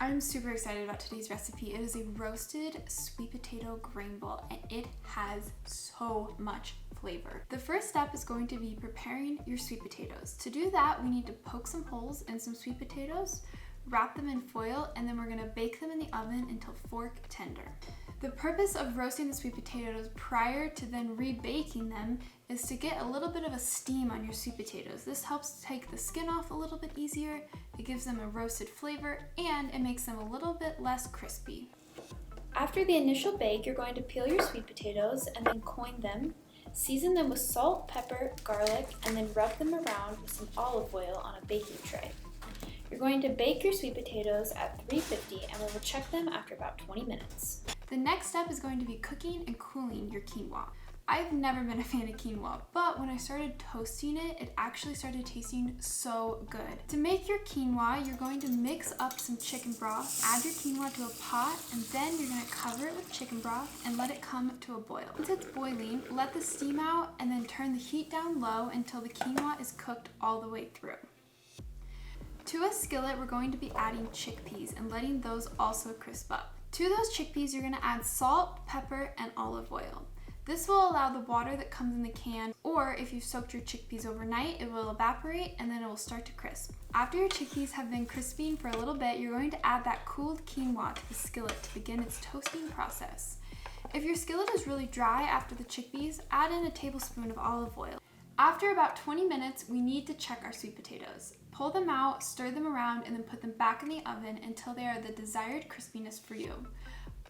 I'm super excited about today's recipe. It is a roasted sweet potato grain bowl and it has so much flavor. The first step is going to be preparing your sweet potatoes. To do that, we need to poke some holes in some sweet potatoes, wrap them in foil, and then we're gonna bake them in the oven until fork tender. The purpose of roasting the sweet potatoes prior to then rebaking them is to get a little bit of a steam on your sweet potatoes. This helps take the skin off a little bit easier, it gives them a roasted flavor, and it makes them a little bit less crispy. After the initial bake, you're going to peel your sweet potatoes and then coin them, season them with salt, pepper, garlic, and then rub them around with some olive oil on a baking tray. You're going to bake your sweet potatoes at 350 and we will check them after about 20 minutes. The next step is going to be cooking and cooling your quinoa. I've never been a fan of quinoa, but when I started toasting it, it actually started tasting so good. To make your quinoa, you're going to mix up some chicken broth, add your quinoa to a pot, and then you're going to cover it with chicken broth and let it come to a boil. Once it's boiling, let the steam out and then turn the heat down low until the quinoa is cooked all the way through. To a skillet, we're going to be adding chickpeas and letting those also crisp up. To those chickpeas, you're going to add salt, pepper, and olive oil. This will allow the water that comes in the can, or if you've soaked your chickpeas overnight, it will evaporate and then it will start to crisp. After your chickpeas have been crisping for a little bit, you're going to add that cooled quinoa to the skillet to begin its toasting process. If your skillet is really dry after the chickpeas, add in a tablespoon of olive oil. After about 20 minutes, we need to check our sweet potatoes. Pull them out, stir them around, and then put them back in the oven until they are the desired crispiness for you.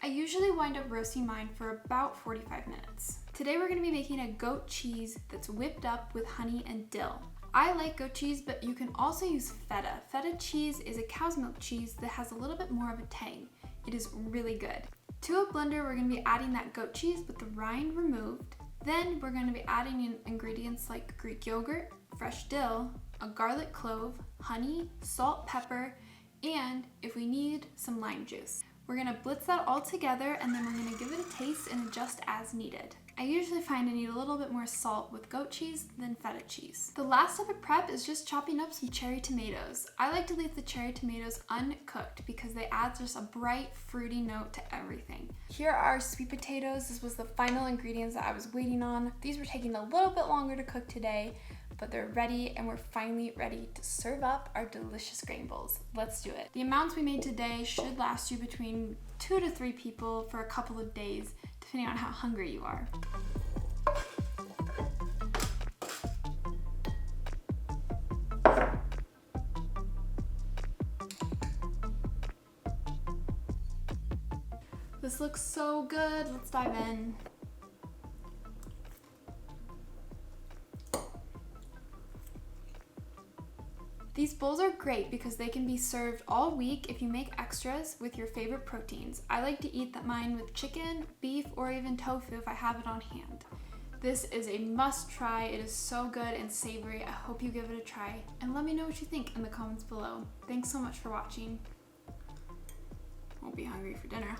I usually wind up roasting mine for about 45 minutes. Today we're going to be making a goat cheese that's whipped up with honey and dill. I like goat cheese, but you can also use feta. Feta cheese is a cow's milk cheese that has a little bit more of a tang. It is really good. To a blender, we're going to be adding that goat cheese with the rind removed. Then we're going to be adding in ingredients like Greek yogurt, fresh dill, a garlic clove, honey, salt, pepper, and if we need, some lime juice. We're going to blitz that all together and then we're going to give it a taste and adjust as needed. I usually find I need a little bit more salt with goat cheese than feta cheese. The last step of prep is just chopping up some cherry tomatoes. I like to leave the cherry tomatoes uncooked because they add just a bright, fruity note to everything. Here are our sweet potatoes. This was the final ingredients that I was waiting on. These were taking a little bit longer to cook today, but they're ready and we're finally ready to serve up our delicious grain bowls. Let's do it. The amounts we made today should last you between 2 to 3 people for a couple of days, depending on how hungry you are. This looks so good. Let's dive in. These bowls are great because they can be served all week if you make extras with your favorite proteins. I like to eat mine with chicken, beef, or even tofu if I have it on hand. This is a must try. It is so good and savory. I hope you give it a try and let me know what you think in the comments below. Thanks so much for watching. Won't be hungry for dinner.